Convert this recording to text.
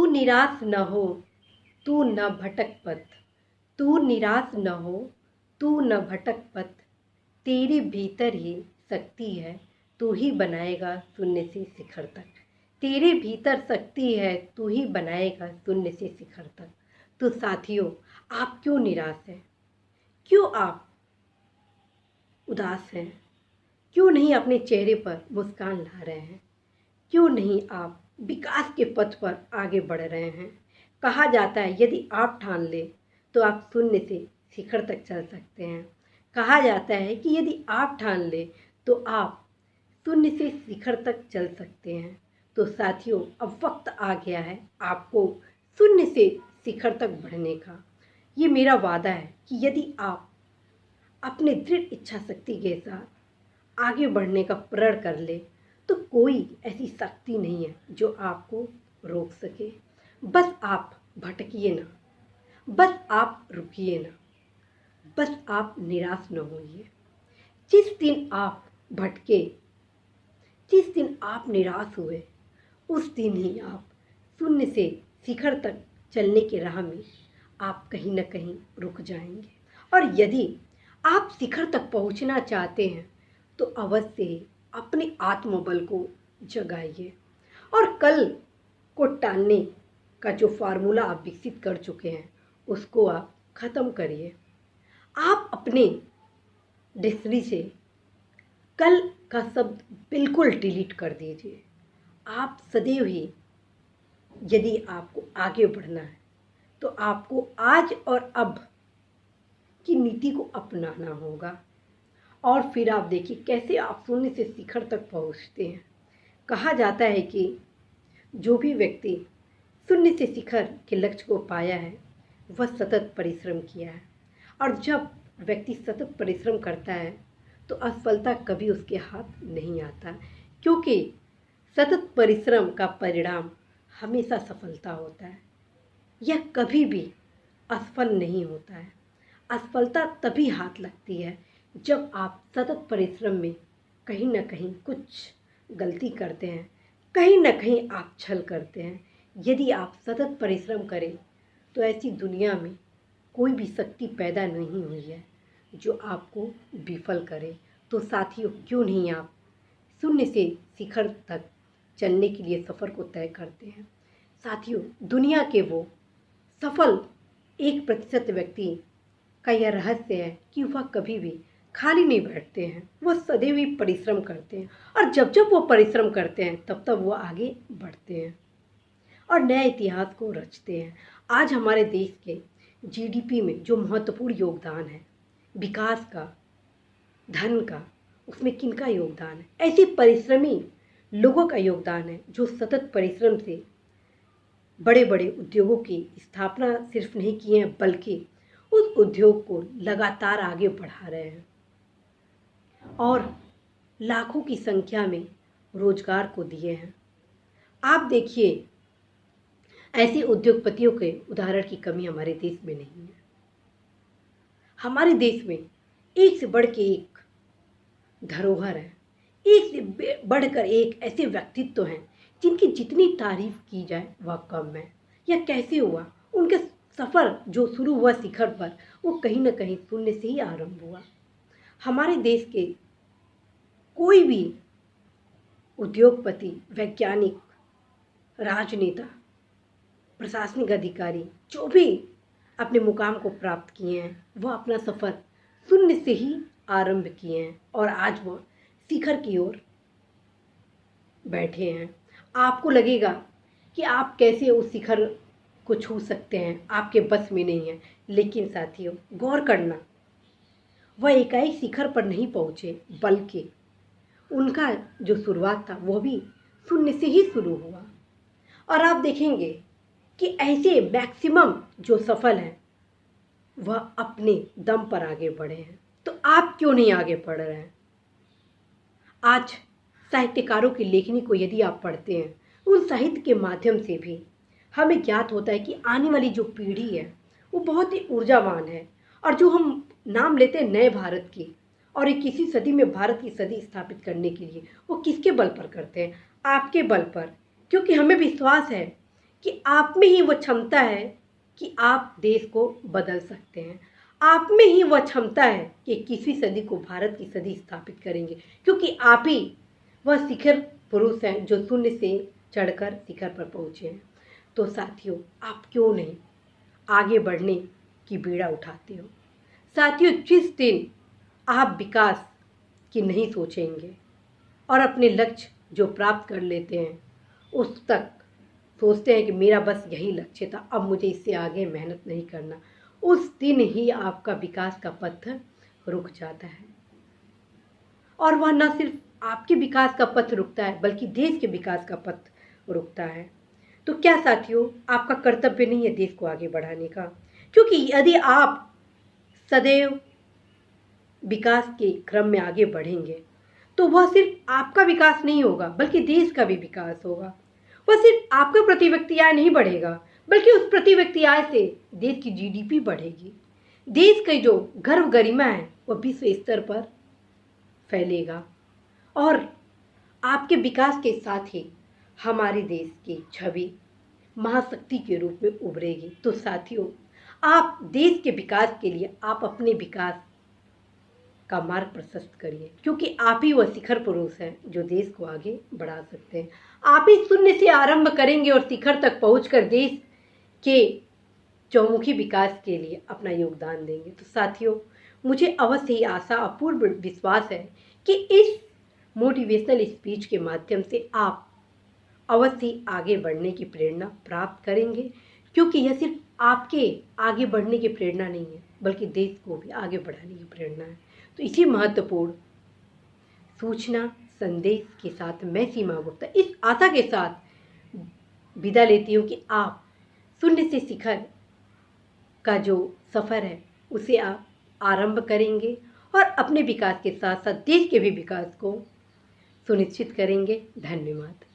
निराश न हो, तू न भटक पथ। तू निराश न हो, तू न भटक पथ। तेरे भीतर ही शक्ति है, तू ही बनाएगा शून्य से शिखर तक। तेरे भीतर शक्ति है, तू ही बनाएगा शून्य से शिखर तक। तो साथियों, आप क्यों निराश हैं? क्यों आप उदास हैं? क्यों नहीं अपने चेहरे पर मुस्कान ला रहे हैं? क्यों नहीं आप विकास के पथ पर आगे बढ़ रहे हैं? कहा जाता है यदि आप ठान ले तो आप शून्य से शिखर तक चल सकते हैं। कहा जाता है कि यदि आप ठान ले तो आप शून्य से शिखर तक चल सकते हैं। तो साथियों, अब वक्त आ गया है आपको शून्य से शिखर तक बढ़ने का। ये मेरा वादा है कि यदि आप अपने दृढ़ इच्छा शक्ति के साथ आगे बढ़ने का प्रण कर ले तो कोई ऐसी शक्ति नहीं है जो आपको रोक सके। बस आप भटकिए ना, बस आप रुकिए ना, बस आप निराश न होइए। जिस दिन आप भटके, जिस दिन आप निराश हुए, उस दिन ही आप शून्य से शिखर तक चलने की राह में आप कहीं ना कहीं रुक जाएंगे। और यदि आप शिखर तक पहुंचना चाहते हैं तो अवश्य ही अपने आत्मबल को जगाइए और कल को टालने का जो फार्मूला आप विकसित कर चुके हैं उसको आप ख़त्म करिए। आप अपने डिक्शनरी से कल का शब्द बिल्कुल डिलीट कर दीजिए। आप सदैव ही यदि आपको आगे बढ़ना है तो आपको आज और अब की नीति को अपनाना होगा और फिर आप देखिए कैसे आप शून्य से शिखर तक पहुंचते हैं। कहा जाता है कि जो भी व्यक्ति शून्य से शिखर के लक्ष्य को पाया है वह सतत परिश्रम किया है और जब व्यक्ति सतत परिश्रम करता है तो असफलता कभी उसके हाथ नहीं आता, क्योंकि सतत परिश्रम का परिणाम हमेशा सफलता होता है। यह कभी भी असफल नहीं होता है। असफलता तभी हाथ लगती है जब आप सतत परिश्रम में कहीं ना कहीं कुछ गलती करते हैं, कहीं ना कहीं आप छल करते हैं। यदि आप सतत परिश्रम करें तो ऐसी दुनिया में कोई भी शक्ति पैदा नहीं हुई है जो आपको विफल करे। तो साथियों, क्यों नहीं आप शून्य से शिखर तक चलने के लिए सफ़र को तय करते हैं। साथियों, दुनिया के वो सफल 1% व्यक्ति का यह रहस्य है कि वह कभी भी खाली नहीं बैठते हैं, वह सदैव ही परिश्रम करते हैं और जब जब वो परिश्रम करते हैं तब तब वो आगे बढ़ते हैं और नए इतिहास को रचते हैं। आज हमारे देश के जीडीपी में जो महत्वपूर्ण योगदान है विकास का, धन का, उसमें किनका योगदान है? ऐसे परिश्रमी लोगों का योगदान है जो सतत परिश्रम से बड़े बड़े उद्योगों की स्थापना सिर्फ नहीं किए हैं बल्कि उस उद्योग को लगातार आगे बढ़ा रहे हैं और लाखों की संख्या में रोजगार को दिए हैं। आप देखिए, ऐसे उद्योगपतियों के उदाहरण की कमी हमारे देश में नहीं है। हमारे देश में एक से बढ़ के एक धरोहर है, एक से बढ़कर एक ऐसे व्यक्तित्व हैं जिनकी जितनी तारीफ की जाए वह कम है। यह कैसे हुआ? उनके सफ़र जो शुरू हुआ शिखर पर वो कहीं ना कहीं शून्य से ही आरंभ हुआ। हमारे देश के कोई भी उद्योगपति, वैज्ञानिक, राजनेता, प्रशासनिक अधिकारी जो भी अपने मुकाम को प्राप्त किए हैं वह अपना सफ़र शून्य से ही आरंभ किए हैं और आज वह शिखर की ओर बैठे हैं। आपको लगेगा कि आप कैसे उस शिखर को छू सकते हैं, आपके बस में नहीं है, लेकिन साथियों गौर करना, वह एकाएक शिखर पर नहीं पहुँचे बल्कि उनका जो शुरुआत था वह भी शून्य से ही शुरू हुआ। और आप देखेंगे कि ऐसे मैक्सिमम जो सफल हैं वह अपने दम पर आगे बढ़े हैं। तो आप क्यों नहीं आगे बढ़ रहे हैं? आज साहित्यकारों की लेखनी को यदि आप पढ़ते हैं, उन साहित्य के माध्यम से भी हमें ज्ञात होता है कि आने वाली जो पीढ़ी है वो बहुत ही ऊर्जावान है और जो हम नाम लेते हैं नए भारत की और 21वीं सदी में भारत की सदी स्थापित करने के लिए वो किसके बल पर करते हैं? आपके बल पर, क्योंकि हमें विश्वास है कि आप में ही वो क्षमता है कि आप देश को बदल सकते हैं। आप में ही वह क्षमता है कि 21वीं सदी को भारत की सदी स्थापित करेंगे, क्योंकि आप ही वह शिखर पुरुष हैं जो शून्य से चढ़कर शिखर पर पहुँचे हैं। तो साथियों, आप क्यों नहीं आगे बढ़ने की बीड़ा उठाते हो? साथियों, जिस दिन आप विकास की नहीं सोचेंगे और अपने लक्ष्य जो प्राप्त कर लेते हैं उस तक सोचते हैं कि मेरा बस यही लक्ष्य था, अब मुझे इससे आगे मेहनत नहीं करना, उस दिन ही आपका विकास का पथ रुक जाता है। और वह न सिर्फ आपके विकास का पथ रुकता है बल्कि देश के विकास का पथ रुकता है। तो क्या साथियों, आपका कर्तव्य नहीं है देश को आगे बढ़ाने का? क्योंकि यदि आप सदैव विकास के क्रम में आगे बढ़ेंगे तो वह सिर्फ आपका विकास नहीं होगा बल्कि देश का भी विकास होगा। वह सिर्फ आपका प्रति व्यक्ति आय नहीं बढ़ेगा बल्कि उस प्रति व्यक्ति आय से देश की जीडीपी बढ़ेगी। देश की जो गर्व गरिमा है वह विश्व स्तर पर फैलेगा और आपके विकास के साथ ही हमारे देश की छवि महाशक्ति के रूप में उभरेगी। तो साथियों, आप देश के विकास के लिए आप अपने विकास का मार्ग प्रशस्त करिए, क्योंकि आप ही वह शिखर पुरुष हैं जो देश को आगे बढ़ा सकते हैं। आप ही शून्य से आरंभ करेंगे और शिखर तक पहुंचकर देश के चौमुखी विकास के लिए अपना योगदान देंगे। तो साथियों, मुझे अवश्य ही आशा अपूर्व विश्वास है कि इस मोटिवेशनल स्पीच के माध्यम से आप अवश्य आगे बढ़ने की प्रेरणा प्राप्त करेंगे, क्योंकि यह सिर्फ आपके आगे बढ़ने की प्रेरणा नहीं है बल्कि देश को भी आगे बढ़ाने की प्रेरणा है। तो इसी महत्वपूर्ण सूचना संदेश के साथ मैं सीमा गुप्ता इस आशा के साथ विदा लेती हूँ कि आप शून्य से शिखर का जो सफ़र है उसे आप आरंभ करेंगे और अपने विकास के साथ साथ देश के भी विकास को सुनिश्चित करेंगे। धन्यवाद।